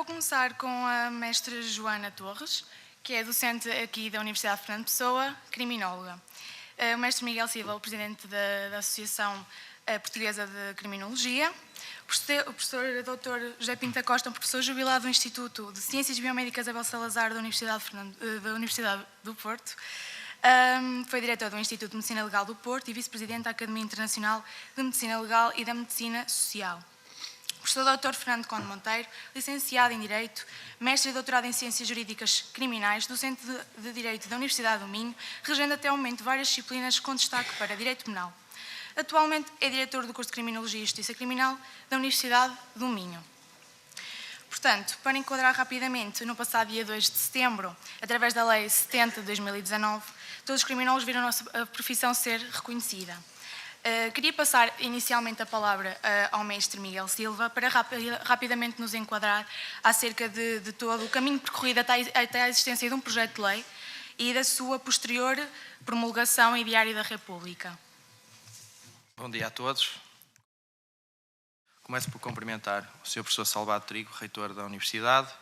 Vou começar com a mestra Joana Torres, que é docente aqui da Universidade Fernando Pessoa, criminóloga. O mestre Miguel Silva, o presidente da Associação Portuguesa de Criminologia. O professor Dr. José Pinto Costa, um professor jubilado do Instituto de Ciências Biomédicas Abel Salazar da Universidade do Porto. Foi diretor do Instituto de Medicina Legal do Porto e vice-presidente da Academia Internacional de Medicina Legal e da Medicina Social. Professor Dr. Fernando Conde Monteiro, licenciado em Direito, mestre e doutorado em Ciências Jurídicas Criminais, docente de Direito da Universidade do Minho, regendo até o momento várias disciplinas com destaque para Direito Penal. Atualmente é diretor do curso de Criminologia e Justiça Criminal da Universidade do Minho. Portanto, para enquadrar rapidamente, no passado dia 2 de setembro, através da Lei 70 de 2019, todos os criminólogos viram a nossa profissão ser reconhecida. Queria passar inicialmente a palavra ao mestre Miguel Silva para rapidamente nos enquadrar acerca de todo o caminho percorrido até a existência de um projeto de lei e da sua posterior promulgação em Diário da República. Bom dia a todos. Começo por cumprimentar o Sr. Professor Salvador Trigo, reitor da Universidade,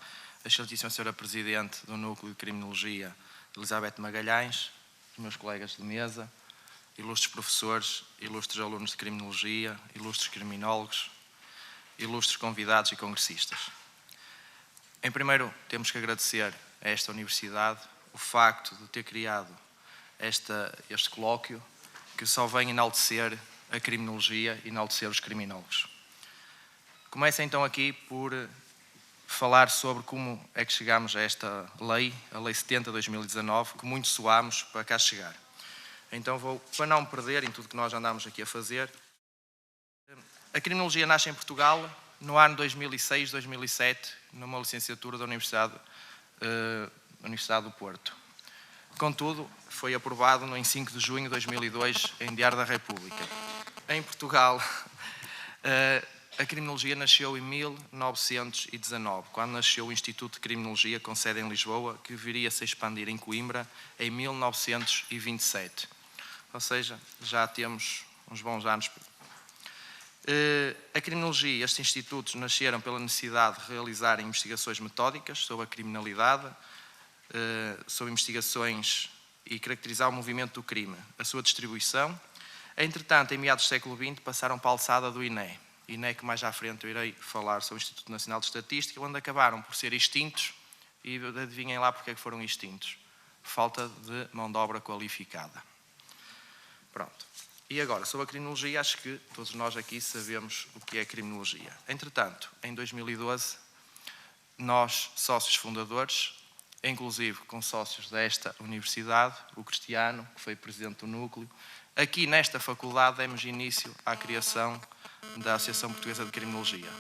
a excelentíssima Sra. Presidente do Núcleo de Criminologia, Elizabeth Magalhães, os meus colegas de mesa, ilustres professores, ilustres alunos de Criminologia, ilustres criminólogos, ilustres convidados e congressistas. Em primeiro, temos que agradecer a esta Universidade o facto de ter criado este colóquio que só vem enaltecer a criminologia e enaltecer os criminólogos. Começo então aqui por falar sobre como é que chegámos a esta lei, a Lei 70 de 2019, que muito suámos para cá chegar. Então vou, para não me perder em tudo que nós andámos aqui a fazer, a criminologia nasce em Portugal no ano 2006-2007, numa licenciatura da Universidade do Porto. Contudo, foi aprovado em 5 de junho de 2002 em Diário da República. Em Portugal, a criminologia nasceu em 1919, quando nasceu o Instituto de Criminologia, com sede em Lisboa, que viria a se expandir em Coimbra em 1927. Ou seja, já temos uns bons anos. A criminologia e estes institutos nasceram pela necessidade de realizar investigações metódicas sobre a criminalidade, sobre investigações e caracterizar o movimento do crime, a sua distribuição. Entretanto, em meados do século XX, passaram para a alçada do INE. INE que mais à frente eu irei falar sobre o Instituto Nacional de Estatística, onde acabaram por ser extintos, e adivinhem lá porque é que foram extintos. Falta de mão de obra qualificada. Pronto. E agora, sobre a criminologia, acho que todos nós aqui sabemos o que é criminologia. Entretanto, em 2012, nós, sócios fundadores, inclusive com sócios desta universidade, o Cristiano, que foi presidente do núcleo, aqui nesta faculdade demos início à criação da Associação Portuguesa de Criminologia.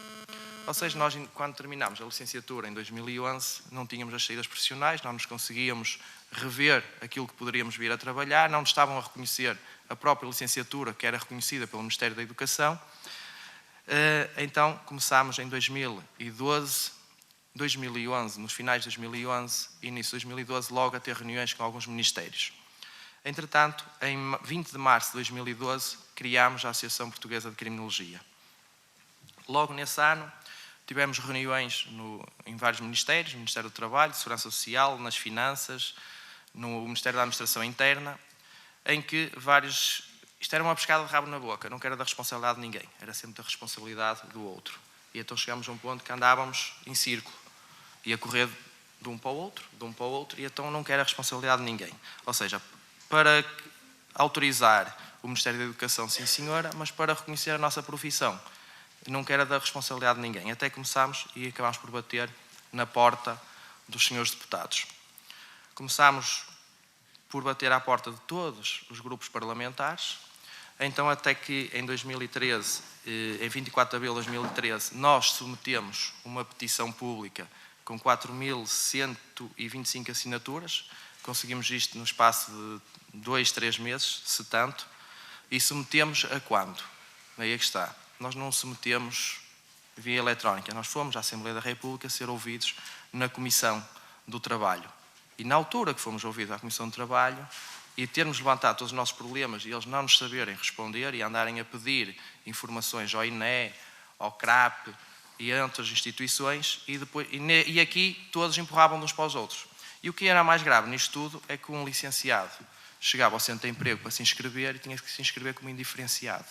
Ou seja, nós, quando terminámos a licenciatura em 2011, não tínhamos as saídas profissionais, não nos conseguíamos rever aquilo que poderíamos vir a trabalhar, não nos estavam a reconhecer a própria licenciatura, que era reconhecida pelo Ministério da Educação. Então, começámos em 2012, 2011, nos finais de 2011, início de 2012, logo a ter reuniões com alguns ministérios. Entretanto, em 20 de março de 2012, criámos a Associação Portuguesa de Criminologia. Logo nesse ano, tivemos reuniões em vários ministérios, no Ministério do Trabalho, Segurança Social, nas Finanças, no Ministério da Administração Interna, em que isto era uma pescada de rabo na boca, nunca era da responsabilidade de ninguém, era sempre da responsabilidade do outro. E então chegámos a um ponto que andávamos em círculo, ia correr de um para o outro, e então nunca era a responsabilidade de ninguém. Ou seja, para autorizar o Ministério da Educação, sim senhora, mas para reconhecer a nossa profissão, nunca era da responsabilidade de ninguém. Até começámos e acabámos por bater na porta dos senhores deputados. Começámos por bater à porta de todos os grupos parlamentares, então até que em 2013, em 24 de abril de 2013, nós submetemos uma petição pública com 4.125 assinaturas, conseguimos isto no espaço de 2, 3 meses, se tanto, e submetemos a quando? Aí é que está. Nós não submetemos via eletrónica, nós fomos à Assembleia da República ser ouvidos na Comissão do Trabalho. E na altura que fomos ouvidos à Comissão do Trabalho e termos levantado todos os nossos problemas e eles não nos saberem responder e andarem a pedir informações ao INE, ao CRAP, e entre as instituições, e aqui todos empurravam uns para os outros. E o que era mais grave nisto tudo é que um licenciado chegava ao centro de emprego para se inscrever e tinha que se inscrever como indiferenciado.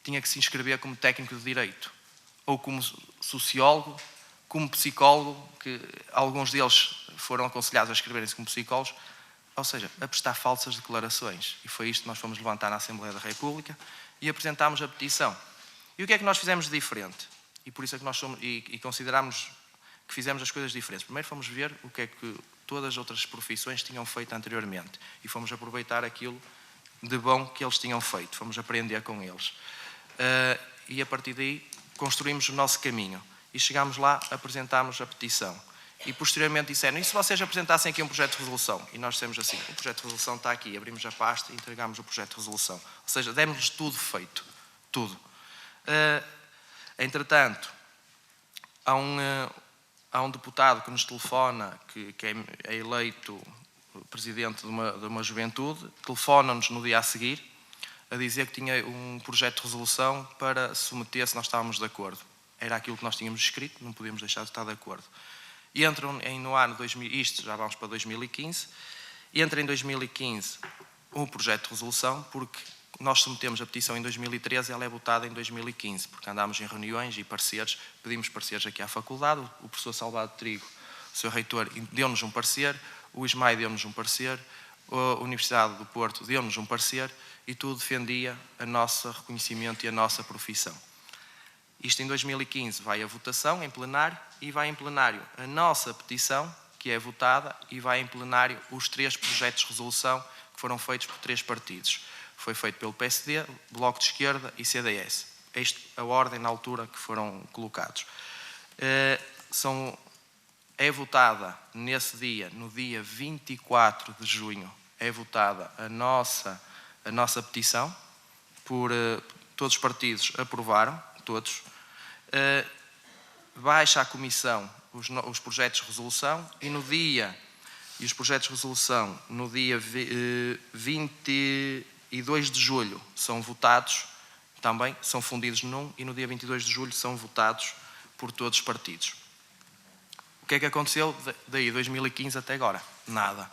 Tinha que se inscrever como técnico de direito, ou como sociólogo, como psicólogo, que alguns deles foram aconselhados a inscreverem-se como psicólogos, ou seja, a prestar falsas declarações. E foi isto que nós fomos levantar na Assembleia da República e apresentámos a petição. E o que é que nós fizemos de diferente? E por isso é que nós considerámos que fizemos as coisas diferentes. Primeiro fomos ver o que é que todas as outras profissões tinham feito anteriormente e fomos aproveitar aquilo de bom que eles tinham feito. Fomos aprender com eles. E a partir daí construímos o nosso caminho. E chegámos lá, apresentámos a petição. E posteriormente disseram, e se vocês apresentassem aqui um projeto de resolução? E nós dissemos assim, o projeto de resolução está aqui. Abrimos a pasta e entregámos o projeto de resolução. Ou seja, demos-lhes tudo feito. Tudo. Entretanto, há um deputado que nos telefona, que é eleito presidente de uma juventude, telefona-nos no dia a seguir a dizer que tinha um projeto de resolução para submeter se nós estávamos de acordo. Era aquilo que nós tínhamos escrito, não podíamos deixar de estar de acordo. E entram no ano 2000, isto já vamos para 2015, entra em 2015 um projeto de resolução, porque nós submetemos a petição em 2013 e ela é votada em 2015, porque andámos em reuniões e pareceres, pedimos pareceres aqui à faculdade, o professor Salvador Trigo, o Sr. Reitor, deu-nos um parecer, o ISMAI deu-nos um parecer, a Universidade do Porto deu-nos um parecer e tudo defendia o nosso reconhecimento e a nossa profissão. Isto em 2015 vai a votação em plenário e vai em plenário a nossa petição, que é votada, e vai em plenário os 3 projetos de resolução que foram feitos por 3 partidos. Foi feito pelo PSD, Bloco de Esquerda e CDS. Esta é a ordem na altura que foram colocados. É votada nesse dia, no dia 24 de junho, é votada a nossa petição, todos os partidos aprovaram, todos. Baixa à Comissão os projetos de resolução e os projetos de resolução no dia 22 de julho são votados também, são fundidos num, e no dia 22 de julho são votados por todos os partidos. O que é que aconteceu daí 2015 até agora? Nada.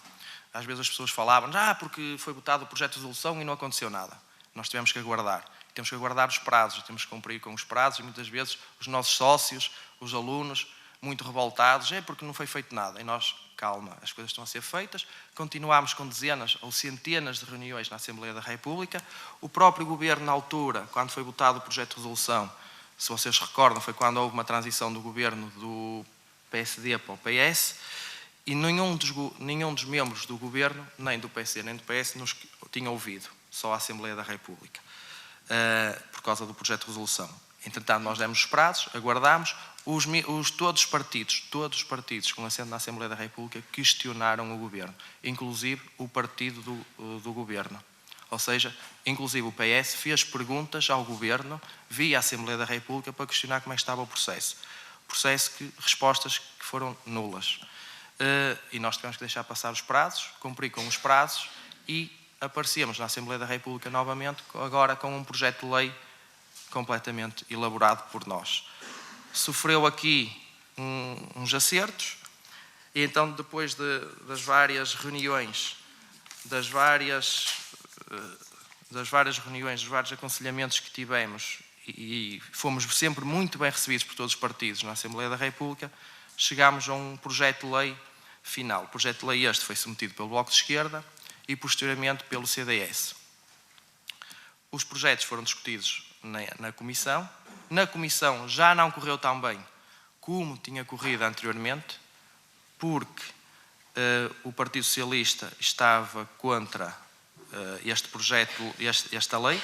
Às vezes as pessoas falavam, porque foi votado o projeto de resolução e não aconteceu nada. Nós tivemos que aguardar. Temos que aguardar os prazos, temos que cumprir com os prazos e muitas vezes os nossos sócios, os alunos, muito revoltados, porque não foi feito nada. E nós, calma, as coisas estão a ser feitas, continuámos com dezenas ou centenas de reuniões na Assembleia da República. O próprio Governo, na altura, quando foi votado o projeto de resolução, se vocês recordam, foi quando houve uma transição do Governo do PSD para o PS, e nenhum dos membros do Governo, nem do PSD nem do PS, nos tinha ouvido, só a Assembleia da República, por causa do projeto de resolução. Entretanto, nós demos os prazos, aguardámos, todos os partidos com assento na Assembleia da República questionaram o Governo, inclusive o partido do Governo. Ou seja, inclusive o PS fez perguntas ao Governo via Assembleia da República para questionar como é que estava o processo. Respostas que foram nulas. E nós tivemos que deixar passar os prazos, cumprir com os prazos e aparecemos na Assembleia da República novamente, agora com um projeto de lei completamente elaborado por nós. Sofreu aqui uns acertos e então depois das várias reuniões, dos vários aconselhamentos que tivemos e fomos sempre muito bem recebidos por todos os partidos na Assembleia da República, chegámos a um projeto de lei final. O projeto de lei este foi submetido pelo Bloco de Esquerda e posteriormente pelo CDS. Os projetos foram discutidos na Comissão. Na Comissão já não correu tão bem como tinha corrido anteriormente, porque o Partido Socialista estava contra este projeto, esta lei.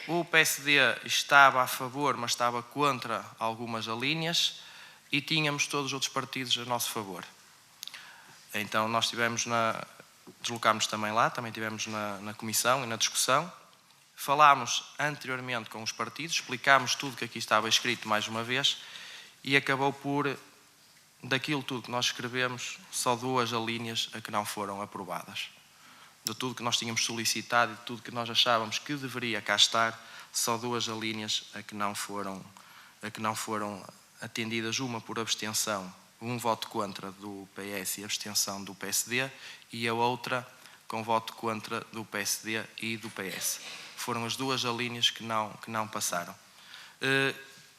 O PSD estava a favor, mas estava contra algumas alíneas e tínhamos todos os outros partidos a nosso favor. Então nós deslocámos também lá, também estivemos na Comissão e na discussão. Falámos anteriormente com os partidos, explicámos tudo que aqui estava escrito mais uma vez e acabou por, daquilo tudo que nós escrevemos, só 2 alíneas a que não foram aprovadas. De tudo que nós tínhamos solicitado e de tudo que nós achávamos que deveria cá estar, só 2 alíneas a que não foram que não foram atendidas, uma por abstenção, um voto contra do PS e abstenção do PSD, e a outra com voto contra do PSD e do PS. Foram as duas alíneas que não passaram.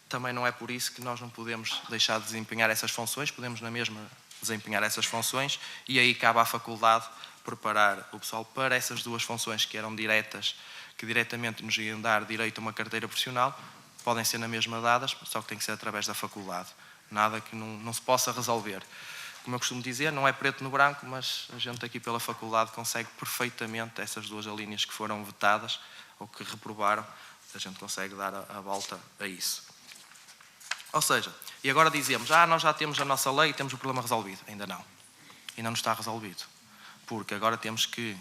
Também não é por isso que nós não podemos deixar de desempenhar essas funções, podemos na mesma desempenhar essas funções, e aí cabe à faculdade preparar o pessoal para essas duas funções que eram diretas, que diretamente nos iam dar direito a uma carteira profissional, podem ser na mesma dadas, só que tem que ser através da faculdade. Nada que não se possa resolver. Como eu costumo dizer, não é preto no branco, mas a gente aqui pela faculdade consegue perfeitamente essas duas alíneas que foram vetadas ou que reprovaram, a gente consegue dar a volta a isso. Ou seja, e agora dizemos, nós já temos a nossa lei e temos o problema resolvido. Ainda não. Ainda não está resolvido. Porque agora temos que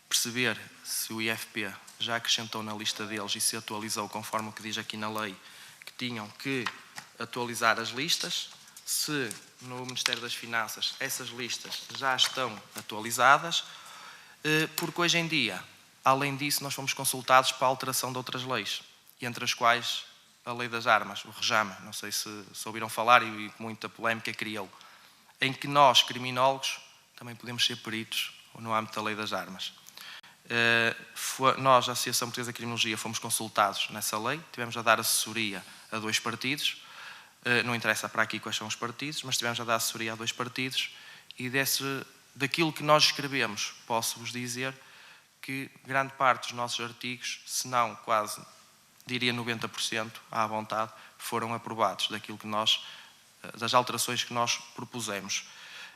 perceber se o IFP já acrescentou na lista deles e se atualizou conforme o que diz aqui na lei, que tinham que atualizar as listas, se no Ministério das Finanças essas listas já estão atualizadas, porque hoje em dia, além disso, nós fomos consultados para a alteração de outras leis, entre as quais a Lei das Armas, o REJAMA, não sei se ouviram falar e muita polémica criou, em que nós, criminólogos, também podemos ser peritos no âmbito da Lei das Armas. Nós, a Associação Portuguesa de Criminologia, fomos consultados nessa lei, tivemos a dar assessoria a 2 partidos, não interessa para aqui quais são os partidos, mas tivemos a dar assessoria a 2 partidos, e daquilo que nós escrevemos, posso-vos dizer que grande parte dos nossos artigos, se não quase, diria 90%, à vontade, foram aprovados das alterações que nós propusemos,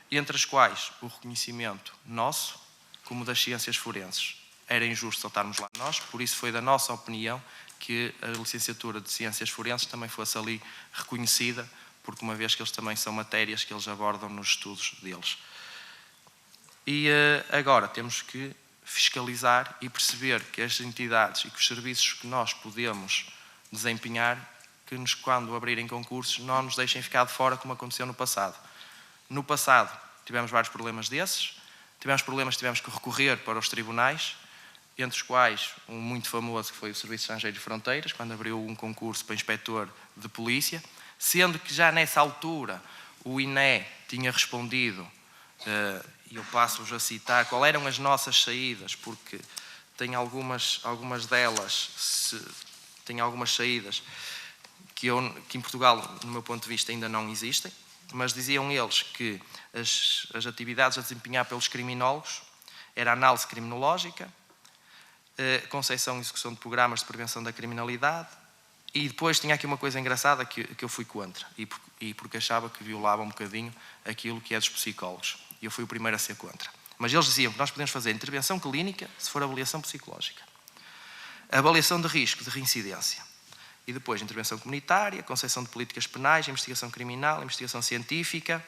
entre as quais o reconhecimento nosso, como das ciências forenses. Era injusto saltarmos lá nós, por isso foi da nossa opinião que a licenciatura de Ciências Forenses também fosse ali reconhecida, porque uma vez que eles também são matérias que eles abordam nos estudos deles. E agora temos que fiscalizar e perceber que as entidades e que os serviços que nós podemos desempenhar, que quando abrirem concursos, não nos deixem ficar de fora como aconteceu no passado. No passado tivemos vários problemas desses, tivemos que recorrer para os tribunais, entre os quais um muito famoso que foi o Serviço Estrangeiro de Fronteiras, quando abriu um concurso para inspetor de polícia, sendo que já nessa altura o INE tinha respondido, e eu passo-vos a citar, qual eram as nossas saídas, porque tem algumas delas, tem algumas saídas que em Portugal, no meu ponto de vista, ainda não existem, mas diziam eles que as atividades a desempenhar pelos criminólogos era análise criminológica, concepção e execução de programas de prevenção da criminalidade, e depois tinha aqui uma coisa engraçada que eu fui contra, e porque achava que violava um bocadinho aquilo que é dos psicólogos, e eu fui o primeiro a ser contra. Mas eles diziam que nós podemos fazer intervenção clínica se for avaliação psicológica, avaliação de risco de reincidência, e depois intervenção comunitária, concepção de políticas penais, investigação criminal, investigação científica,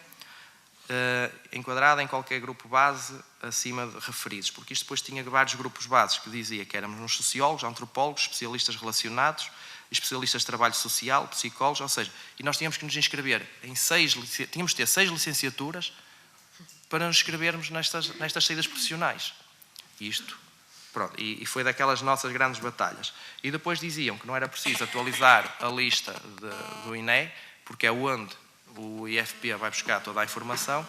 enquadrada em qualquer grupo base acima de referidos, porque isto depois tinha vários grupos bases que dizia que éramos nos sociólogos, antropólogos, especialistas relacionados, especialistas de trabalho social, psicólogos, ou seja, e nós tínhamos que nos inscrever em tínhamos que ter 6 licenciaturas para nos inscrevermos nestas saídas profissionais. Pronto, e foi daquelas nossas grandes batalhas. E depois diziam que não era preciso atualizar a lista do INE, porque é onde o IFP vai buscar toda a informação,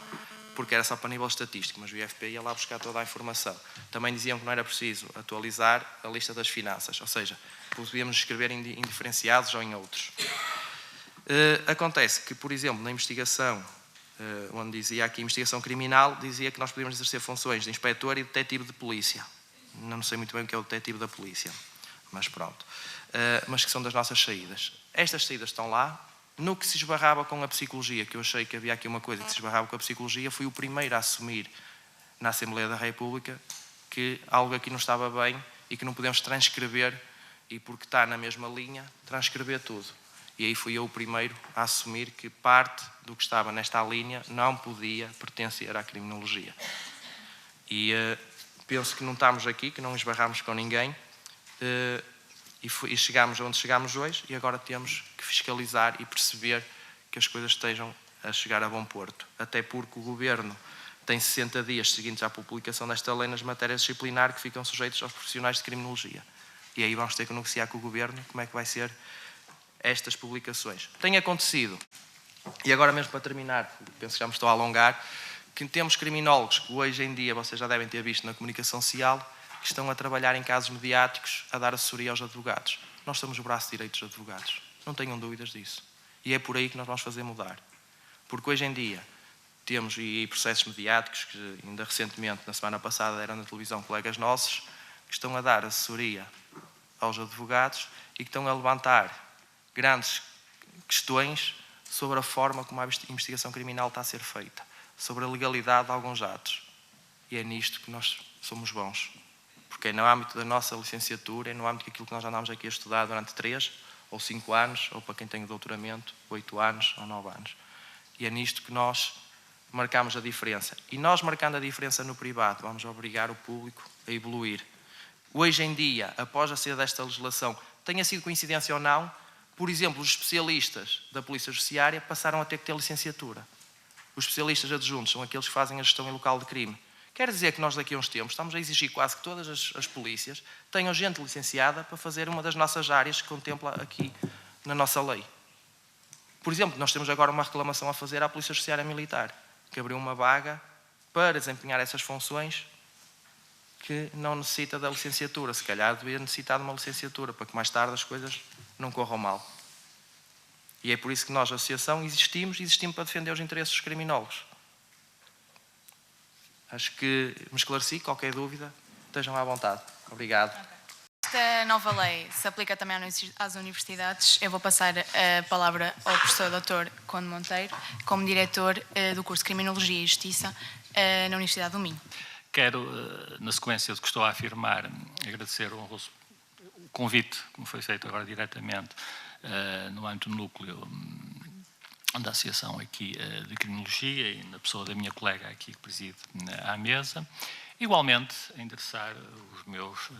porque era só para nível estatístico, mas o IFP ia lá buscar toda a informação. Também diziam que não era preciso atualizar a lista das finanças, ou seja, podíamos escrever em diferenciados ou em outros. Acontece que, por exemplo, na investigação, onde dizia aqui investigação criminal, dizia que nós podíamos exercer funções de inspetor e detetive de polícia. Não sei muito bem o que é o detetive da polícia, mas pronto. Mas que são das nossas saídas. Estas saídas estão lá. No que se esbarrava com a psicologia, que eu achei que havia aqui uma coisa que se esbarrava com a psicologia, fui o primeiro a assumir na Assembleia da República que algo aqui não estava bem e que não podemos transcrever, e porque está na mesma linha, transcrever tudo. E aí fui eu o primeiro a assumir que parte do que estava nesta linha não podia pertencer à criminologia. E penso que não estamos aqui, que não esbarramos com ninguém, e chegámos onde chegámos hoje, e agora temos que fiscalizar e perceber que as coisas estejam a chegar a bom porto. Até porque o Governo tem 60 dias seguintes à publicação desta lei nas matérias disciplinares que ficam sujeitos aos profissionais de criminologia. E aí vamos ter que negociar com o Governo como é que vai ser estas publicações. Tem acontecido, e agora mesmo para terminar, penso que já me estou a alongar, que temos criminólogos que hoje em dia, vocês já devem ter visto na comunicação social, que estão a trabalhar em casos mediáticos, a dar assessoria aos advogados. Nós somos o braço direito dos advogados, não tenham dúvidas disso. E é por aí que nós vamos fazer mudar. Porque hoje em dia temos e processos mediáticos, que ainda recentemente, na semana passada, eram na televisão colegas nossos, que estão a dar assessoria aos advogados e que estão a levantar grandes questões sobre a forma como a investigação criminal está a ser feita, sobre a legalidade de alguns atos. E é nisto que nós somos bons. Porque é no âmbito da nossa licenciatura, é no âmbito daquilo que nós andamos aqui a estudar durante 3 ou 5 anos, ou para quem tem o doutoramento, 8 anos ou 9 anos. E é nisto que nós marcamos a diferença. E nós, marcando a diferença no privado, vamos obrigar o público a evoluir. Hoje em dia, após a saída desta legislação, tenha sido coincidência ou não, por exemplo, os especialistas da Polícia Judiciária passaram a ter que ter licenciatura. Os especialistas adjuntos são aqueles que fazem a gestão em local de crime. Quer dizer que nós daqui a uns tempos estamos a exigir quase que todas as polícias tenham gente licenciada para fazer uma das nossas áreas que contempla aqui na nossa lei. Por exemplo, nós temos agora uma reclamação a fazer à Polícia Judiciária Militar, que abriu uma vaga para desempenhar essas funções que não necessita da licenciatura. Se calhar devia necessitar de uma licenciatura, para que mais tarde as coisas não corram mal. E é por isso que nós, a Associação, existimos para defender os interesses dos criminólogos. Acho que me esclareci. Qualquer dúvida, estejam à vontade. Obrigado. Esta nova lei se aplica também às universidades. Eu vou passar a palavra ao professor Dr. Conde Monteiro, como diretor do curso de Criminologia e Justiça na Universidade do Minho. Quero, na sequência do que estou a afirmar, agradecer o convite que me foi feito agora diretamente no âmbito do núcleo da Associação aqui de Criminologia e na pessoa da minha colega aqui que preside à mesa. Igualmente, a endereçar os meus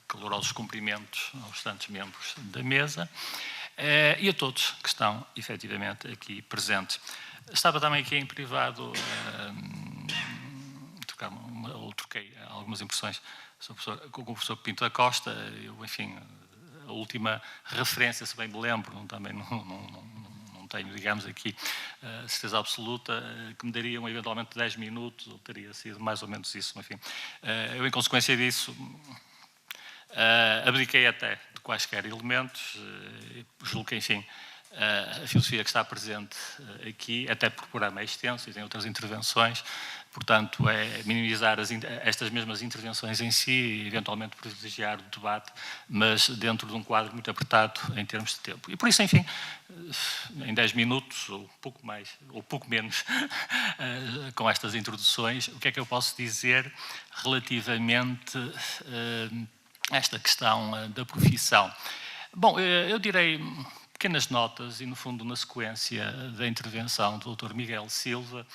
calorosos cumprimentos aos restantes membros da mesa e a todos que estão efetivamente aqui presentes. Estava também aqui em privado troquei algumas impressões com o professor Pinto da Costa. Eu, enfim, a última referência, se bem me lembro, também não tenho, digamos aqui, certeza absoluta, que me dariam eventualmente 10 minutos, ou teria sido mais ou menos isso, enfim. Eu, em consequência disso, abdiquei até de quaisquer elementos, julgo que, enfim, a filosofia que está presente aqui, até porque o programa é extenso e tem outras intervenções, portanto, é minimizar estas mesmas intervenções em si e, eventualmente, privilegiar o debate, mas dentro de um quadro muito apertado em termos de tempo. E, por isso, enfim, em 10 minutos, ou pouco mais, ou pouco menos, com estas introduções, o que é que eu posso dizer relativamente a esta questão da profissão? Bom, eu direi pequenas notas e, no fundo, na sequência da intervenção do Dr. Miguel Silva,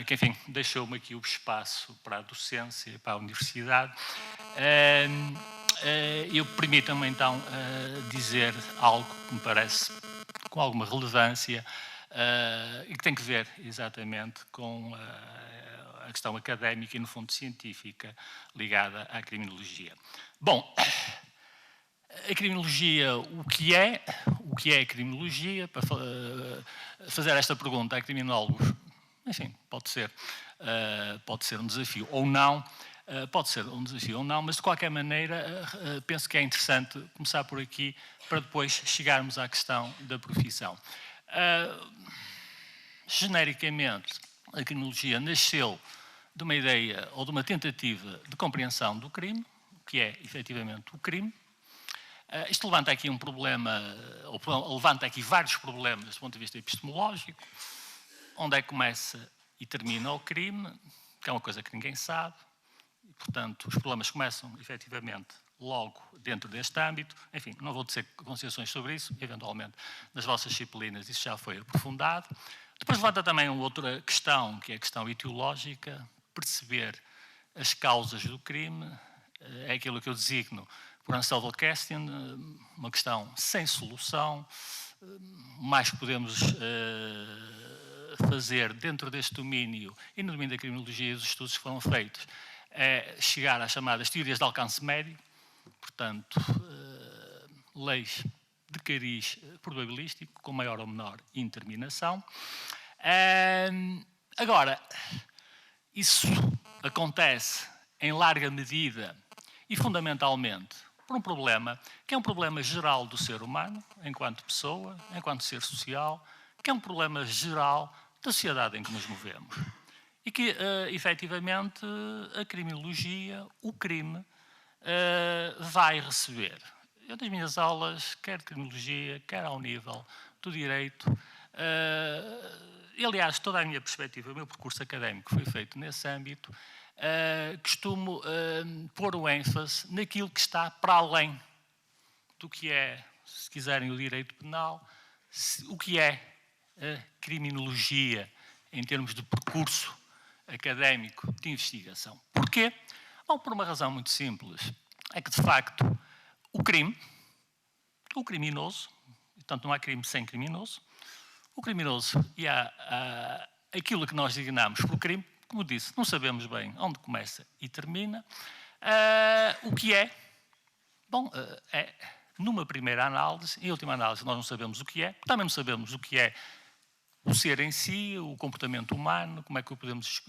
que, enfim, deixou-me aqui o espaço para a docência e para a universidade. Eu permita-me, então, dizer algo que me parece com alguma relevância e que tem que ver, exatamente, com a questão académica e, no fundo, científica ligada à criminologia. Bom, a criminologia, o que é a criminologia? Para fazer esta pergunta a criminólogos, enfim, pode ser um desafio ou não, mas de qualquer maneira penso que é interessante começar por aqui para depois chegarmos à questão da profissão. Genericamente, a criminologia nasceu de uma ideia ou de uma tentativa de compreensão do crime, que é efetivamente o crime. Isto levanta aqui um problema, ou levanta aqui vários problemas do ponto de vista epistemológico. Onde é que começa e termina o crime, que é uma coisa que ninguém sabe. E, portanto, os problemas começam, efetivamente, logo dentro deste âmbito. Enfim, não vou dizer considerações sobre isso, eventualmente, nas vossas disciplinas isso já foi aprofundado. Depois levanta também uma outra questão, que é a questão etiológica, perceber as causas do crime, é aquilo que eu designo por unsolved question, uma questão sem solução. O mais que podemos fazer dentro deste domínio e no domínio da criminologia, os estudos que foram feitos, é chegar às chamadas teorias de alcance médio, portanto, leis de cariz probabilístico, com maior ou menor indeterminação. Agora, isso acontece em larga medida e fundamentalmente por um problema que é um problema geral do ser humano, enquanto pessoa, enquanto ser social, que é um problema geral da sociedade em que nos movemos. E que, efetivamente, a criminologia, o crime, vai receber. Eu, nas minhas aulas, quer de criminologia, quer ao nível do direito, e, aliás, toda a minha perspectiva, o meu percurso académico foi feito nesse âmbito, costumo pôr o ênfase naquilo que está para além do que é, se quiserem, o direito penal, o que é a criminologia em termos de percurso académico de investigação. Porquê? Bom, por uma razão muito simples. É que, de facto, o crime, o criminoso, portanto não há crime sem criminoso, o criminoso e aquilo que nós designamos por crime, como disse, não sabemos bem onde começa e termina. O que é? Bom, numa primeira análise, em última análise nós não sabemos o que é, também não sabemos o que é o ser em si, o comportamento humano, como é que o podemos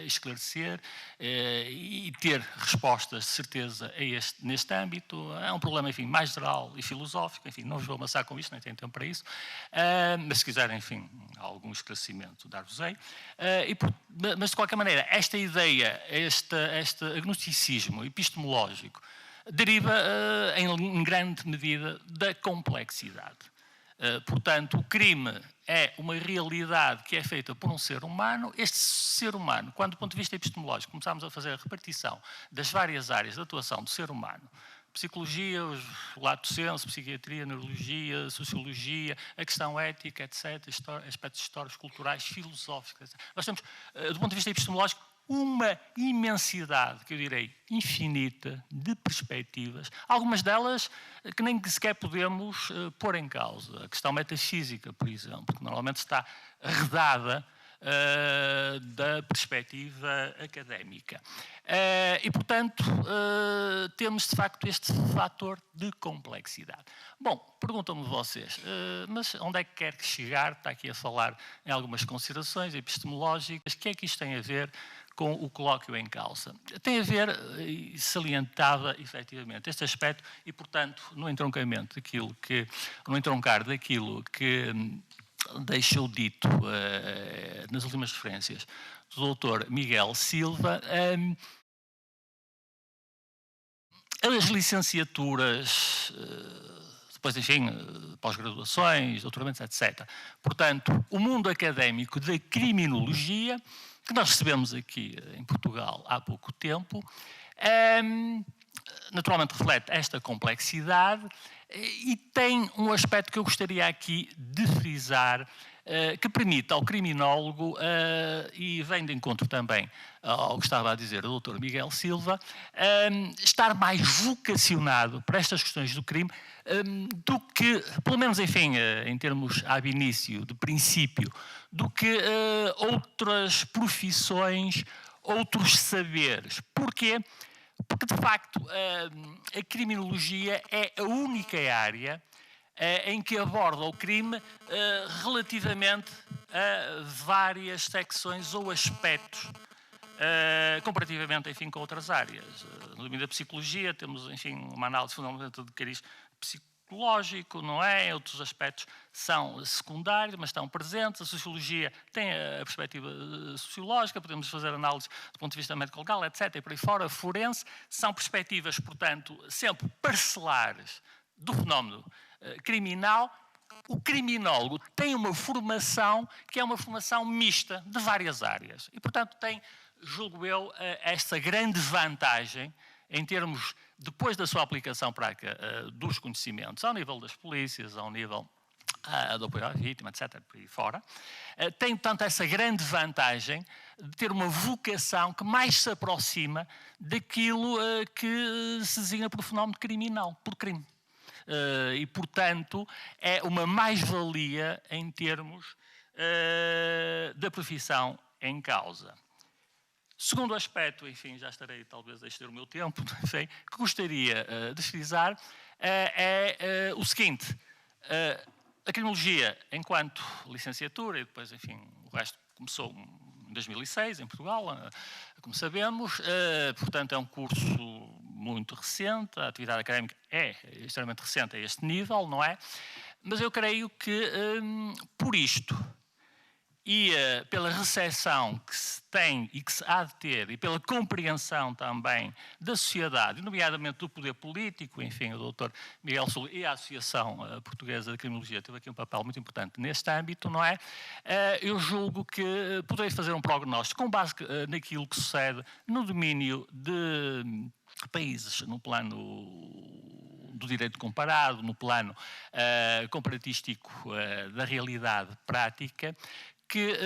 esclarecer e ter respostas de certeza neste âmbito. É um problema, enfim, mais geral e filosófico, enfim, não vos vou amassar com isto, nem tenho tempo para isso, mas se quiserem, enfim, algum esclarecimento, dar-vos-ei. Mas, de qualquer maneira, esta ideia, este agnosticismo epistemológico, deriva, em grande medida, da complexidade. Portanto, o crime é uma realidade que é feita por um ser humano. Este ser humano, quando do ponto de vista epistemológico começamos a fazer a repartição das várias áreas de atuação do ser humano, psicologia, o lato senso, psiquiatria, neurologia, sociologia, a questão ética, etc., aspectos históricos, culturais, filosóficos, etc. Nós temos, do ponto de vista epistemológico, uma imensidade, que eu direi, infinita, de perspectivas, algumas delas que nem sequer podemos pôr em causa. A questão metafísica, por exemplo, que normalmente está arredada da perspectiva académica. E, portanto, temos, de facto, este fator de complexidade. Bom, perguntam-me vocês, mas onde é que quer chegar? Está aqui a falar em algumas considerações epistemológicas. O que é que isto tem a ver com o colóquio em causa? Tem a ver, e salientava efetivamente este aspecto, e, portanto, no entroncar daquilo que deixou dito nas últimas referências do Dr. Miguel Silva, as licenciaturas, depois, enfim, pós-graduações, doutoramentos, etc. Portanto, o mundo académico da criminologia, que nós recebemos aqui em Portugal há pouco tempo, naturalmente reflete esta complexidade e tem um aspecto que eu gostaria aqui de frisar, que permite ao criminólogo, e vem de encontro também ao que estava a dizer o Dr. Miguel Silva, estar mais vocacionado para estas questões do crime do que, pelo menos, enfim, em termos ab início, de princípio, do que outras profissões, outros saberes. Porquê? Porque, de facto, a criminologia é a única área em que aborda o crime relativamente a várias secções ou aspectos, comparativamente, enfim, com outras áreas. No domínio da psicologia temos, enfim, uma análise fundamental de cariz psicológico, não é? Outros aspectos são secundários, mas estão presentes. A sociologia tem a perspectiva sociológica, podemos fazer análise do ponto de vista médico-legal, etc. E por aí fora, forense, são perspectivas, portanto, sempre parcelares do fenómeno criminal. O criminólogo tem uma formação que é uma formação mista de várias áreas e, portanto, tem, julgo eu, esta grande vantagem em termos, depois da sua aplicação prática dos conhecimentos, ao nível das polícias, ao nível do apoio à vítima, etc., por aí fora, tem, portanto, essa grande vantagem de ter uma vocação que mais se aproxima daquilo que se designa por fenómeno criminal, por crime. E, portanto, é uma mais-valia em termos da profissão em causa. Segundo aspecto, enfim, já estarei talvez a exceder o meu tempo, não sei, que gostaria de frisar, é o seguinte: A criminologia, enquanto licenciatura, e depois, enfim, o resto começou em 2006, em Portugal, como sabemos, portanto, é um curso muito recente, a atividade académica é extremamente recente a este nível, não é? Mas eu creio que, por isto, e pela recepção que se tem e que se há de ter, e pela compreensão também da sociedade, nomeadamente do poder político, enfim, o Dr. Miguel Sul e a Associação Portuguesa de Criminologia teve aqui um papel muito importante neste âmbito, não é? Eu julgo que poderei fazer um prognóstico com base naquilo que sucede no domínio de países, no plano do direito comparado, no plano comparatístico da realidade prática, que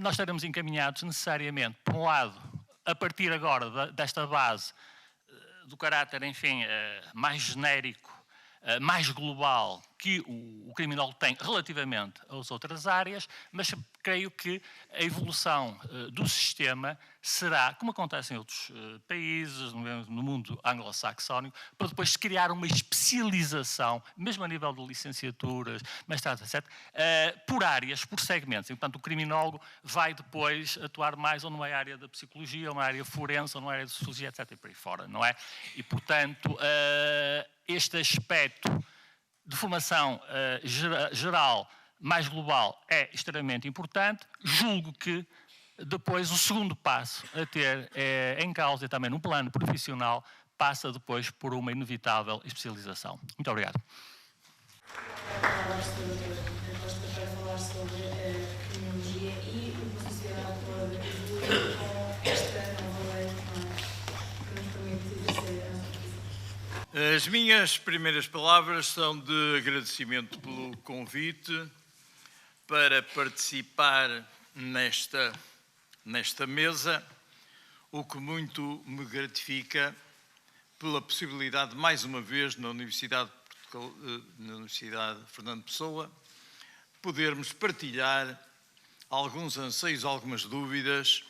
nós estaremos encaminhados necessariamente, por um lado, a partir agora desta base do caráter, enfim, mais genérico, mais global que o criminólogo tem relativamente às outras áreas, mas creio que a evolução do sistema será, como acontece em outros países, no mundo anglo-saxónico, para depois se criar uma especialização, mesmo a nível de licenciaturas, mestrados, etc., por áreas, por segmentos. E, portanto, o criminólogo vai depois atuar mais ou numa área da psicologia, ou numa área forense, ou numa área de sociologia, etc., e por aí fora, não é? E, portanto, este aspecto de formação geral mais global é extremamente importante. Julgo que depois o segundo passo a ter em causa e também no plano profissional passa depois por uma inevitável especialização. Muito obrigado. Para falar sobre a criminologia e uma sociedade toda evoluir com esta nova lei que nos permite exercer a nossa profissão. As minhas primeiras palavras são de agradecimento pelo convite para participar nesta mesa, o que muito me gratifica pela possibilidade, mais uma vez, na Universidade Fernando Pessoa, podermos partilhar alguns anseios, algumas dúvidas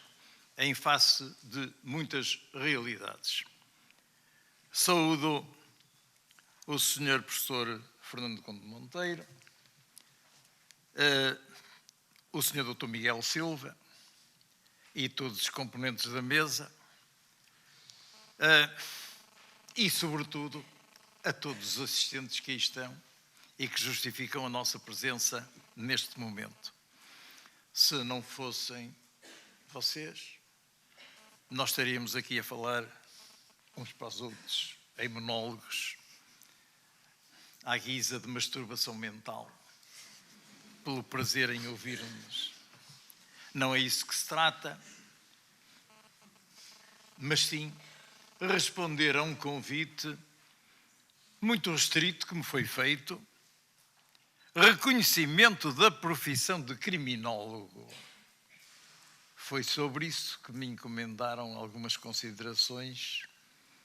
em face de muitas realidades. Saúdo o Sr. Professor Fernando Conde Monteiro, o Sr. Dr. Miguel Silva e todos os componentes da mesa e, sobretudo, a todos os assistentes que aí estão e que justificam a nossa presença neste momento. Se não fossem vocês, nós estaríamos aqui a falar uns para os outros, em monólogos, à guisa de masturbação mental, pelo prazer em ouvir-nos. Não é isso que se trata, mas sim responder a um convite muito restrito que me foi feito, reconhecimento da profissão de criminólogo. Foi sobre isso que me encomendaram algumas considerações,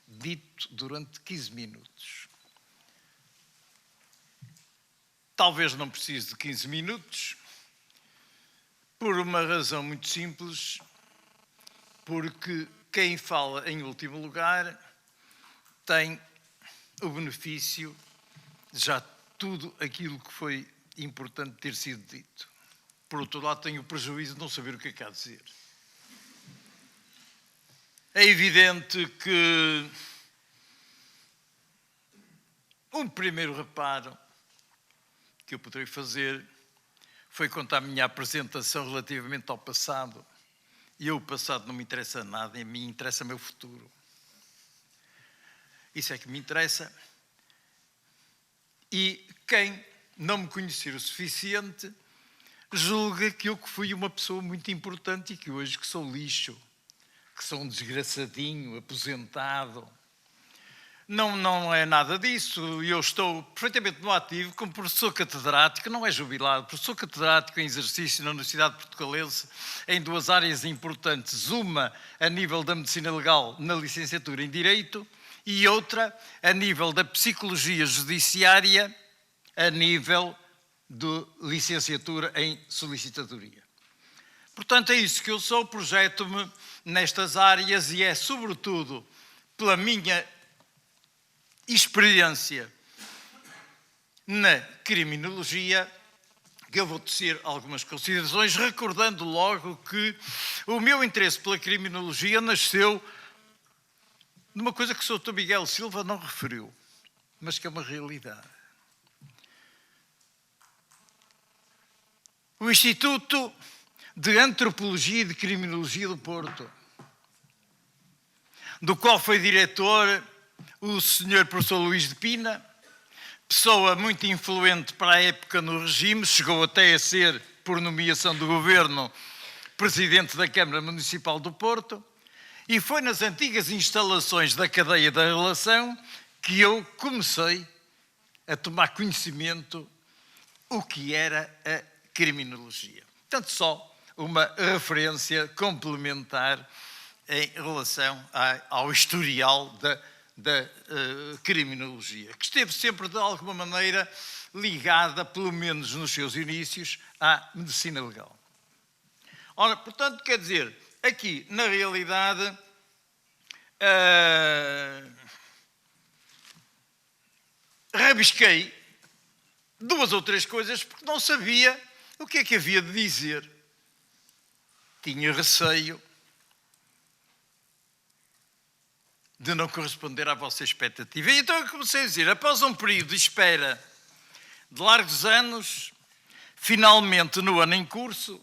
dito durante 15 minutos. Talvez não precise de 15 minutos, por uma razão muito simples, porque quem fala em último lugar tem o benefício de já tudo aquilo que foi importante ter sido dito. Por outro lado, tem o prejuízo de não saber o que é que há a dizer. É evidente que um primeiro reparo que eu poderei fazer foi quanto à minha apresentação relativamente ao passado. E o passado não me interessa nada, a mim interessa-me o futuro. Isso é que me interessa. E quem não me conhecer o suficiente julga que eu fui uma pessoa muito importante e que hoje que sou lixo, que sou um desgraçadinho, aposentado. Não é nada disso. Eu estou perfeitamente no ativo como professor catedrático, não é jubilado, professor catedrático em exercício na Universidade Portugalense em duas áreas importantes. Uma a nível da medicina legal na licenciatura em Direito e outra a nível da psicologia judiciária a nível de licenciatura em solicitadoria. Portanto, é isso que eu sou, projeto-me nestas áreas e é sobretudo pela minha experiência na criminologia, que eu vou tecer algumas considerações, recordando logo que o meu interesse pela criminologia nasceu de uma coisa que o Sr. Miguel Silva não referiu, mas que é uma realidade. O Instituto de Antropologia e de Criminologia do Porto, do qual foi diretor o Sr. Professor Luís de Pina, pessoa muito influente para a época no regime, chegou até a ser, por nomeação do governo, presidente da Câmara Municipal do Porto, e foi nas antigas instalações da cadeia da relação que eu comecei a tomar conhecimento o que era a criminologia. Portanto, só uma referência complementar em relação ao historial da criminologia, que esteve sempre, de alguma maneira, ligada, pelo menos nos seus inícios, à medicina legal. Ora, portanto, quer dizer, aqui, na realidade, rabisquei 2 ou 3 coisas porque não sabia o que é que havia de dizer. Tinha receio de não corresponder à vossa expectativa. E então eu comecei a dizer, após um período de espera de largos anos, finalmente no ano em curso,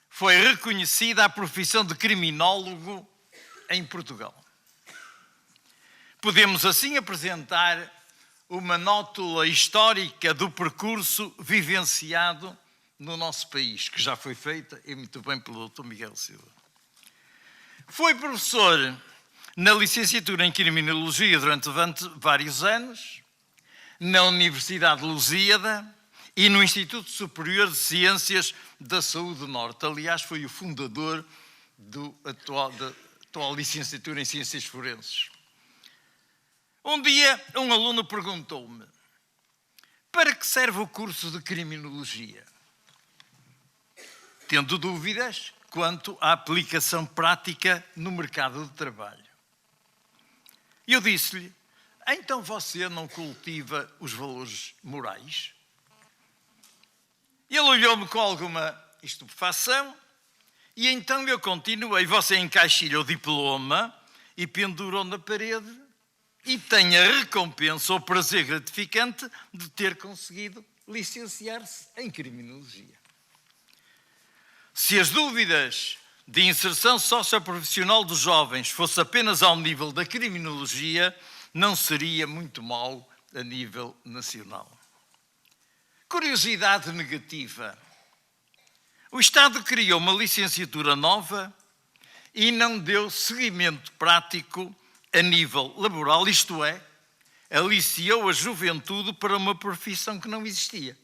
foi reconhecida a profissão de criminólogo em Portugal. Podemos assim apresentar uma nótula histórica do percurso vivenciado no nosso país, que já foi feita, e muito bem, pelo Dr. Miguel Silva. Foi professor na licenciatura em Criminologia durante vários anos, na Universidade de Lusíada e no Instituto Superior de Ciências da Saúde Norte. Aliás, foi o fundador da atual licenciatura em Ciências Forenses. Um dia, um aluno perguntou-me: para que serve o curso de Criminologia? Tendo dúvidas quanto à aplicação prática no mercado de trabalho. Eu disse-lhe: então você não cultiva os valores morais? Ele olhou-me com alguma estupefação e então eu continuei: você encaixilha o diploma e pendurou na parede e tem a recompensa ou prazer gratificante de ter conseguido licenciar-se em Criminologia. Se as dúvidas de inserção socioprofissional dos jovens fosse apenas ao nível da criminologia, não seria muito mau a nível nacional. Curiosidade negativa. O Estado criou uma licenciatura nova e não deu seguimento prático a nível laboral, isto é, aliciou a juventude para uma profissão que não existia.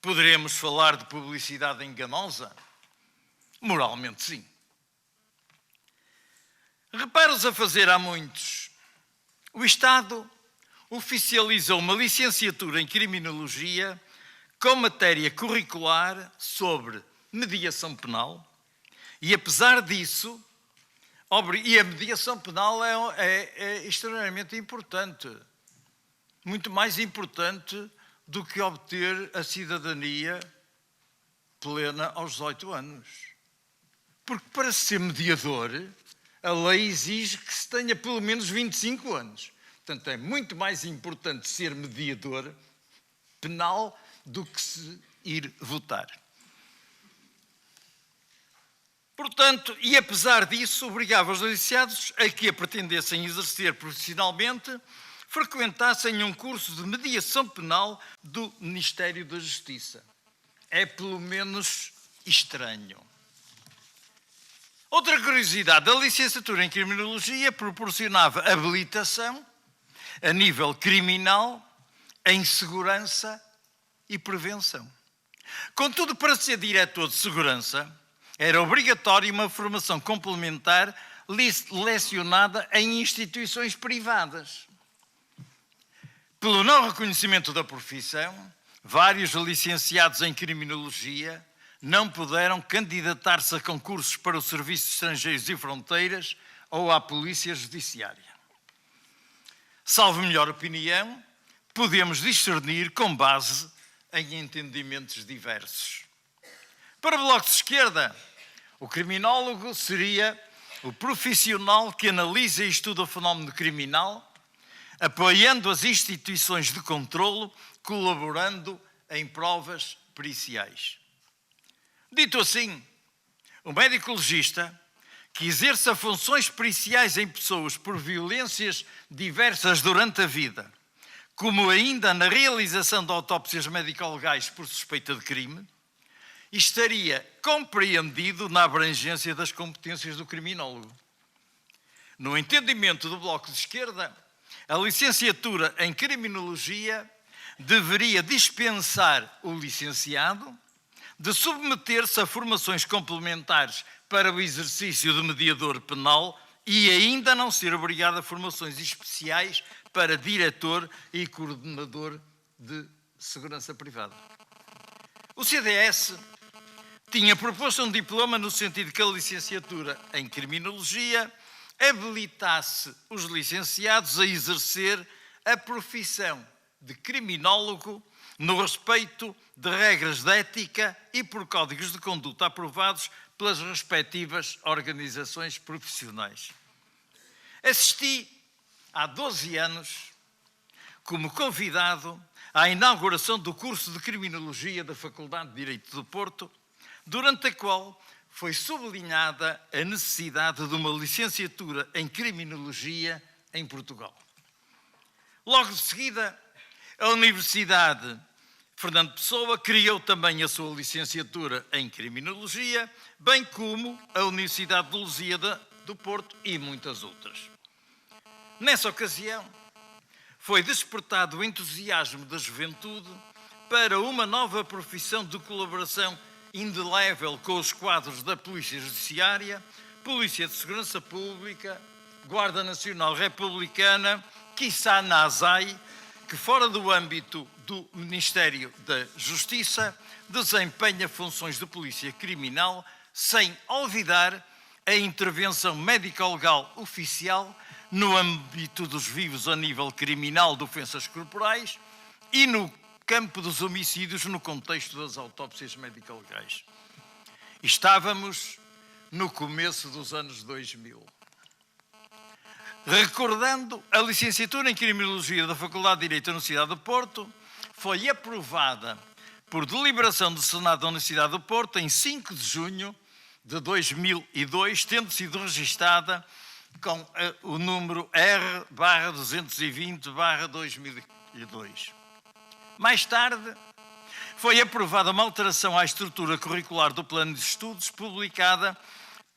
Poderemos falar de publicidade enganosa? Moralmente, sim. Reparos a fazer há muitos. O Estado oficializou uma licenciatura em Criminologia com matéria curricular sobre mediação penal e, apesar disso, e a mediação penal é extremamente importante, muito mais importante do que obter a cidadania plena aos 18 anos. Porque para ser mediador, a lei exige que se tenha pelo menos 25 anos. Portanto, é muito mais importante ser mediador penal do que se ir votar. Portanto, e apesar disso, obrigava os licenciados a que a pretendessem exercer profissionalmente, frequentassem um curso de mediação penal do Ministério da Justiça. É pelo menos estranho. Outra curiosidade, a licenciatura em Criminologia proporcionava habilitação a nível criminal, em segurança e prevenção. Contudo, para ser diretor de segurança, era obrigatório uma formação complementar lecionada em instituições privadas. Pelo não reconhecimento da profissão, vários licenciados em Criminologia não puderam candidatar-se a concursos para o Serviço de Estrangeiros e Fronteiras ou à Polícia Judiciária. Salvo melhor opinião, podemos discernir com base em entendimentos diversos. Para o Bloco de Esquerda, o criminólogo seria o profissional que analisa e estuda o fenómeno criminal, apoiando as instituições de controlo, colaborando em provas periciais. Dito assim, o médico legista, que exerça funções periciais em pessoas por violências diversas durante a vida, como ainda na realização de autópsias médico-legais por suspeita de crime, estaria compreendido na abrangência das competências do criminólogo. No entendimento do Bloco de Esquerda, a licenciatura em Criminologia deveria dispensar o licenciado de submeter-se a formações complementares para o exercício de mediador penal e ainda não ser obrigado a formações especiais para diretor e coordenador de segurança privada. O CDS tinha proposto um diploma no sentido que a licenciatura em Criminologia habilitasse os licenciados a exercer a profissão de criminólogo no respeito de regras de ética e por códigos de conduta aprovados pelas respectivas organizações profissionais. Assisti há 12 anos, como convidado, à inauguração do curso de Criminologia da Faculdade de Direito do Porto, durante a qual foi sublinhada a necessidade de uma licenciatura em Criminologia em Portugal. Logo de seguida, a Universidade Fernando Pessoa criou também a sua licenciatura em Criminologia, bem como a Universidade de Lusíada do Porto e muitas outras. Nessa ocasião, foi despertado o entusiasmo da juventude para uma nova profissão de colaboração indelével com os quadros da Polícia Judiciária, Polícia de Segurança Pública, Guarda Nacional Republicana, quiçá na ASAI, que fora do âmbito do Ministério da Justiça desempenha funções de polícia criminal, sem olvidar a intervenção médico-legal oficial no âmbito dos vivos a nível criminal de ofensas corporais e no campo dos homicídios no contexto das autópsias médico-legais. Estávamos no começo dos anos 2000. Recordando, a licenciatura em Criminologia da Faculdade de Direito da Universidade do Porto foi aprovada por deliberação do Senado da Universidade do Porto em 5 de junho de 2002, tendo sido registada com o número R/220/2002. Mais tarde, foi aprovada uma alteração à estrutura curricular do Plano de Estudos, publicada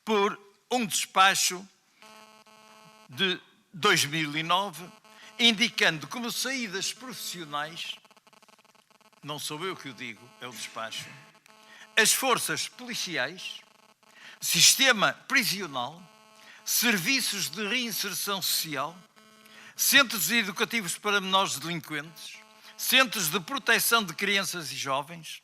por um despacho de 2009, indicando como saídas profissionais, não sou eu que o digo, é o despacho, as forças policiais, sistema prisional, serviços de reinserção social, centros educativos para menores delinquentes, centros de proteção de crianças e jovens,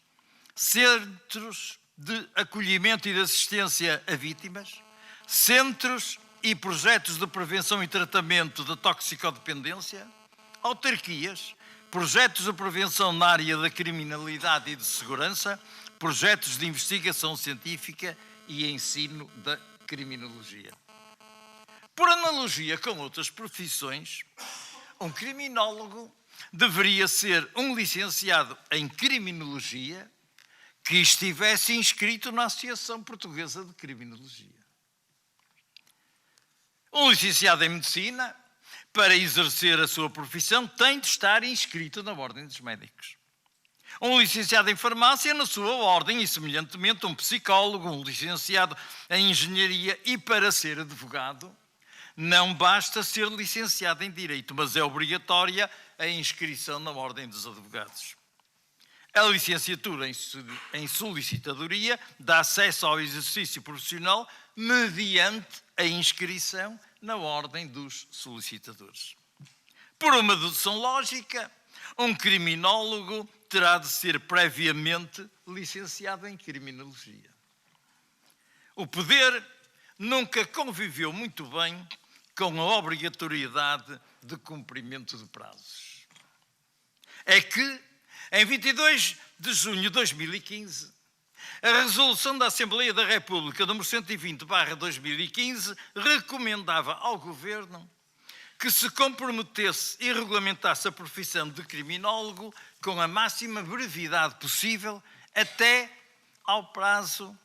centros de acolhimento e de assistência a vítimas, centros e projetos de prevenção e tratamento da toxicodependência, autarquias, projetos de prevenção na área da criminalidade e de segurança, projetos de investigação científica e ensino da criminologia. Por analogia com outras profissões, um criminólogo deveria ser um licenciado em criminologia que estivesse inscrito na Associação Portuguesa de Criminologia. Um licenciado em medicina, para exercer a sua profissão, tem de estar inscrito na Ordem dos Médicos. Um licenciado em farmácia, na sua ordem, e semelhantemente um psicólogo, um licenciado em engenharia, e para ser advogado, não basta ser licenciado em Direito, mas é obrigatória a inscrição na Ordem dos Advogados. A licenciatura em solicitadoria dá acesso ao exercício profissional mediante a inscrição na Ordem dos Solicitadores. Por uma dedução lógica, um criminólogo terá de ser previamente licenciado em Criminologia. O poder nunca conviveu muito bem com a obrigatoriedade de cumprimento de prazos. é que, em 22 de junho de 2015, a resolução da Assembleia da República nº 120/2015 recomendava ao Governo que se comprometesse e regulamentasse a profissão de criminólogo com a máxima brevidade possível até ao prazo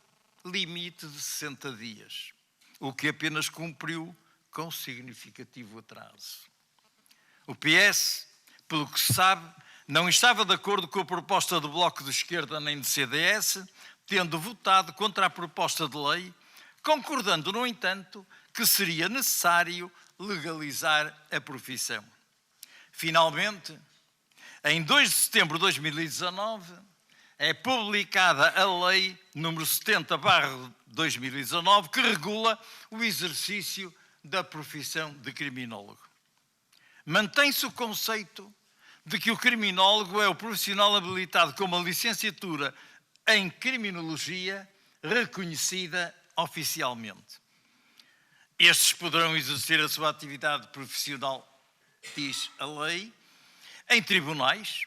limite de 60 dias, o que apenas cumpriu com significativo atraso. O PS, pelo que se sabe, não estava de acordo com a proposta do Bloco de Esquerda nem do CDS, tendo votado contra a proposta de lei, concordando, no entanto, que seria necessário legalizar a profissão. Finalmente, em 2 de setembro de 2019, é publicada a Lei nº 70/2019, que regula o exercício da profissão de criminólogo. Mantém-se o conceito de que o criminólogo é o profissional habilitado com uma licenciatura em criminologia reconhecida oficialmente. Estes poderão exercer a sua atividade profissional, diz a lei, em tribunais,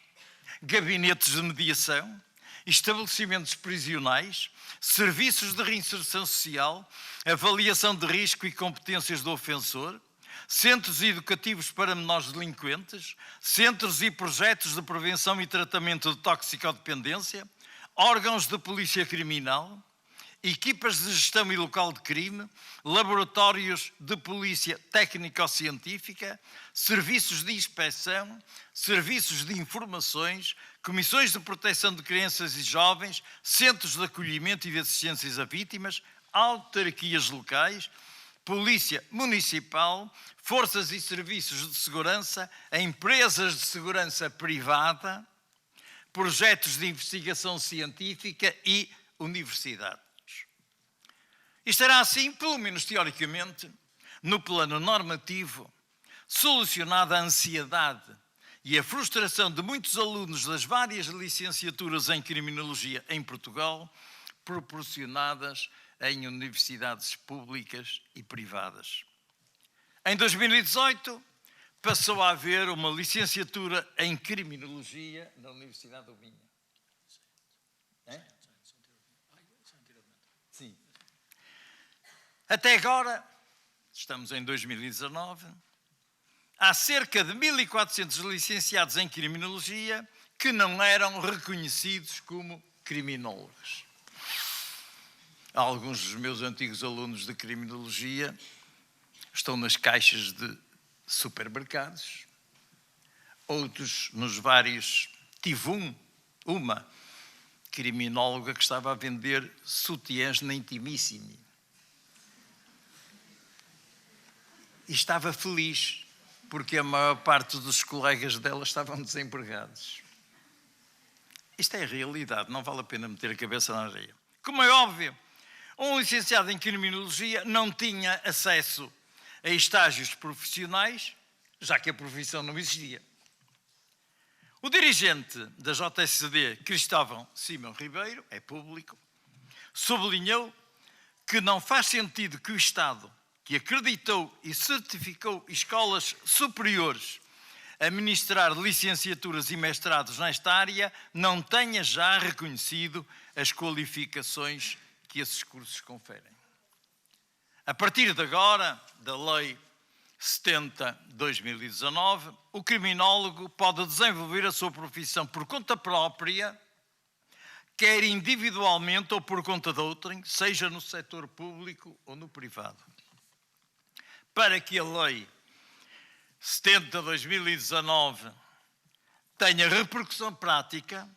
gabinetes de mediação, estabelecimentos prisionais, serviços de reinserção social, avaliação de risco e competências do ofensor, centros educativos para menores delinquentes, centros e projetos de prevenção e tratamento de toxicodependência, órgãos de polícia criminal, equipas de gestão e local de crime, laboratórios de polícia técnico-científica, serviços de inspeção, serviços de informações, comissões de proteção de crianças e jovens, centros de acolhimento e de assistências a vítimas, autarquias locais, polícia municipal, forças e serviços de segurança, empresas de segurança privada, projetos de investigação científica e universidades. Estará assim, pelo menos teoricamente, no plano normativo, solucionada a ansiedade e a frustração de muitos alunos das várias licenciaturas em criminologia em Portugal, proporcionadas em universidades públicas e privadas. Em 2018, passou a haver uma licenciatura em criminologia na Universidade do Minho. Sim. Até agora, estamos em 2019, há cerca de 1.400 licenciados em criminologia que não eram reconhecidos como criminólogos. Alguns dos meus antigos alunos de criminologia estão nas caixas de supermercados, outros nos vários... Tive uma criminóloga que estava a vender sutiãs na Intimissimi. E estava feliz, porque a maior parte dos colegas dela estavam desempregados. Isto é a realidade, não vale a pena meter a cabeça na areia. Como é óbvio, um licenciado em criminologia não tinha acesso a estágios profissionais, já que a profissão não existia. O dirigente da JSD, Cristóvão Simão Ribeiro, é público, sublinhou que não faz sentido que o Estado, que acreditou e certificou escolas superiores a ministrar licenciaturas e mestrados nesta área, não tenha já reconhecido as qualificações que esses cursos conferem. A partir de agora, da Lei 70/2019, o criminólogo pode desenvolver a sua profissão por conta própria, quer individualmente ou por conta de outrem, seja no setor público ou no privado. Para que a Lei 70/2019 tenha repercussão prática,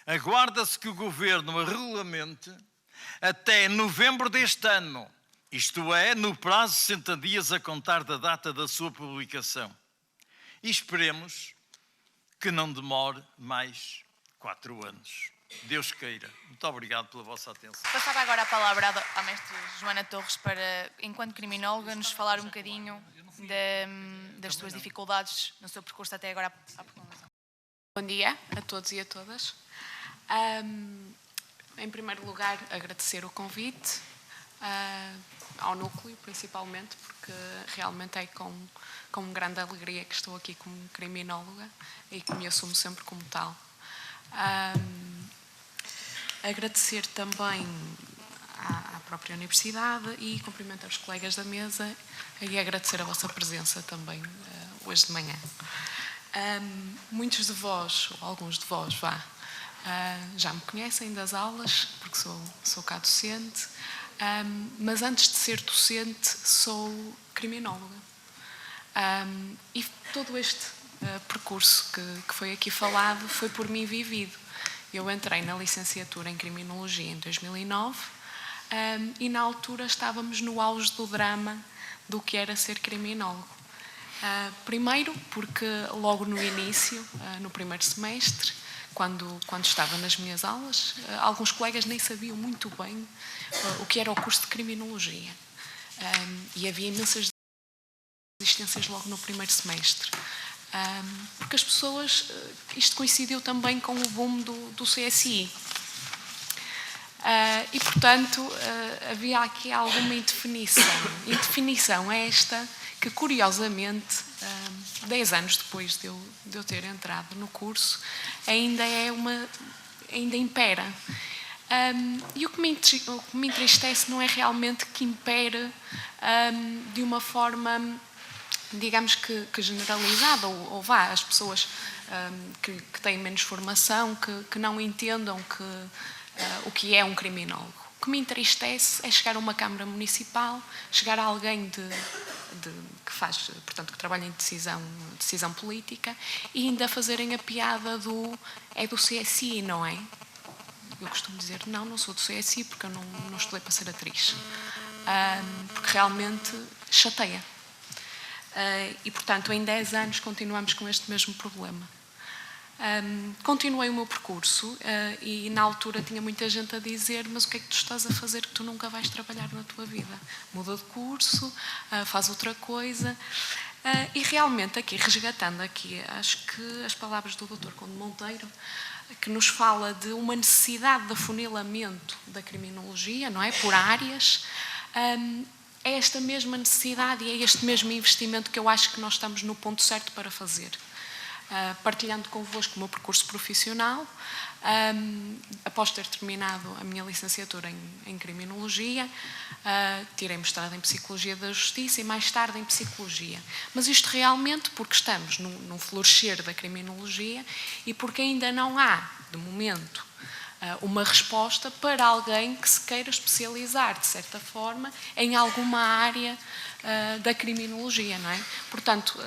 aguarda-se que o Governo a regulamente até novembro deste ano, isto é, no prazo de 60 dias a contar da data da sua publicação. E esperemos que não demore mais 4 anos. Deus queira. Muito obrigado pela vossa atenção. Passava agora a palavra à mestre Joana Torres para, enquanto criminóloga, nos falar um bocadinho das suas dificuldades no seu percurso até agora à proclamação. Bom dia a todos e a todas. Em primeiro lugar, agradecer o convite ao núcleo, principalmente, porque realmente é com grande alegria que estou aqui como criminóloga e que me assumo sempre como tal. Agradecer também à própria Universidade e cumprimentar os colegas da mesa e agradecer a vossa presença também hoje de manhã. Muitos de vós, ou alguns de vós, já me conhecem das aulas, porque sou cá docente, mas antes de ser docente sou criminóloga. E todo este percurso que foi aqui falado foi por mim vivido. Eu entrei na licenciatura em Criminologia em 2009 e na altura estávamos no auge do drama do que era ser criminólogo. Primeiro porque logo no início, no primeiro semestre, quando estava nas minhas aulas, alguns colegas nem sabiam muito bem o que era o curso de Criminologia. E havia imensas resistências logo no primeiro semestre. Porque as pessoas, isto coincidiu também com o boom do CSI. E, portanto, havia aqui alguma indefinição. Indefinição esta que, curiosamente, 10 anos depois de eu ter entrado no curso, ainda impera. E o que me entristece não é realmente que impere de uma forma, digamos que generalizada, ou as pessoas que têm menos formação, que não entendam o que é um criminólogo. O que me entristece é chegar a uma Câmara Municipal, chegar a alguém que trabalha em decisão política e ainda fazerem a piada do CSI, não é? Eu costumo dizer, não sou do CSI porque eu não estudei para ser atriz. Porque realmente chateia. E, portanto, em 10 anos continuamos com este mesmo problema. Continuei o meu percurso e na altura tinha muita gente a dizer, mas o que é que tu estás a fazer que tu nunca vais trabalhar na tua vida? Muda de curso, faz outra coisa. E realmente aqui, resgatando aqui, acho que as palavras do Dr. Conde Monteiro, que nos fala de uma necessidade de afunilamento da criminologia, não é? Por áreas, é esta mesma necessidade e é este mesmo investimento que eu acho que nós estamos no ponto certo para fazer. Partilhando convosco o meu percurso profissional, após ter terminado a minha licenciatura em Criminologia, tirei mestrado em Psicologia da Justiça e mais tarde em Psicologia. Mas isto realmente porque estamos num florescer da Criminologia e porque ainda não há, de momento, uma resposta para alguém que se queira especializar, de certa forma, em alguma área da criminologia, não é? Portanto,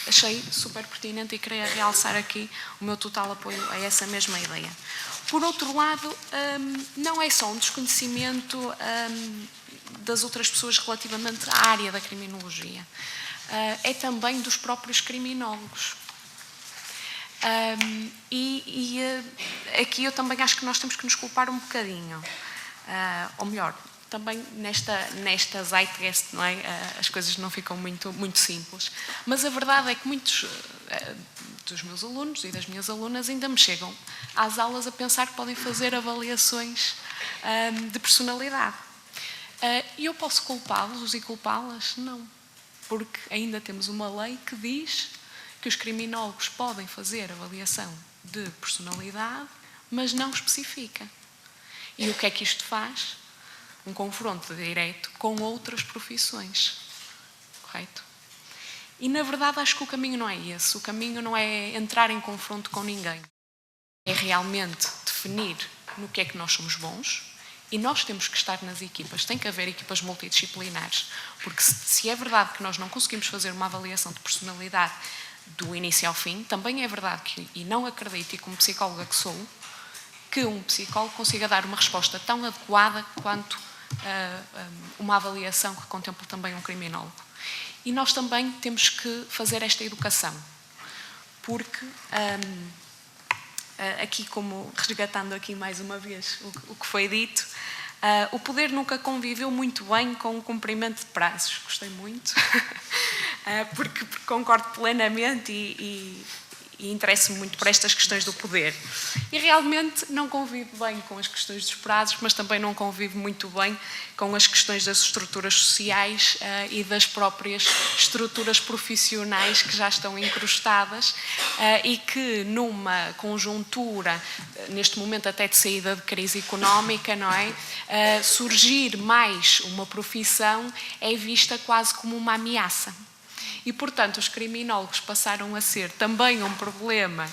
achei super pertinente e queria realçar aqui o meu total apoio a essa mesma ideia. Por outro lado, não é só um desconhecimento das outras pessoas relativamente à área da criminologia, é também dos próprios criminólogos. Aqui eu também acho que nós temos que nos culpar um bocadinho, ou melhor, também nesta zeitgeist, não é? As coisas não ficam muito simples, mas a verdade é que muitos dos meus alunos e das minhas alunas ainda me chegam às aulas a pensar que podem fazer avaliações de personalidade. E eu posso culpá-los e culpá-las? Não, porque ainda temos uma lei que diz que os criminólogos podem fazer avaliação de personalidade, mas não especifica. E o que é que isto faz? Um confronto direto com outras profissões. Correto? E, na verdade, acho que o caminho não é esse. O caminho não é entrar em confronto com ninguém. É realmente definir no que é que nós somos bons e nós temos que estar nas equipas. Tem que haver equipas multidisciplinares. Porque se é verdade que nós não conseguimos fazer uma avaliação de personalidade do início ao fim, também é verdade que, e não acredito, e como psicóloga que sou, que um psicólogo consiga dar uma resposta tão adequada quanto uma avaliação que contemple também um criminólogo. E nós também temos que fazer esta educação, porque aqui, como resgatando aqui mais uma vez o que foi dito, o poder nunca conviveu muito bem com o cumprimento de prazos. Gostei muito, porque concordo plenamente e e interesso-me muito por estas questões do poder. E realmente não convivo bem com as questões dos prazos, mas também não convivo muito bem com as questões das estruturas sociais e das próprias estruturas profissionais que já estão incrustadas e que numa conjuntura, neste momento até de saída de crise económica, não é? Surgir mais uma profissão é vista quase como uma ameaça. E, portanto, os criminólogos passaram a ser também um problema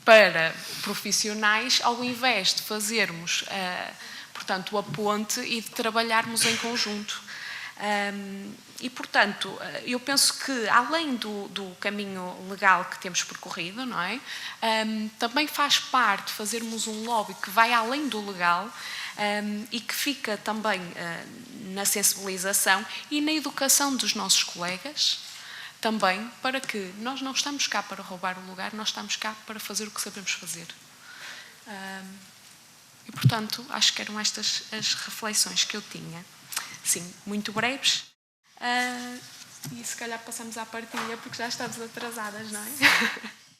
para profissionais, ao invés de fazermos, portanto, a ponte e de trabalharmos em conjunto. E, portanto, eu penso que, além do caminho legal que temos percorrido, não é? Também faz parte fazermos um lobby que vai além do legal e que fica também na sensibilização e na educação dos nossos colegas, também para que nós não estamos cá para roubar o lugar, nós estamos cá para fazer o que sabemos fazer. E, portanto, acho que eram estas as reflexões que eu tinha. Sim, muito breves. E se calhar passamos à partilha, porque já estamos atrasadas, não é?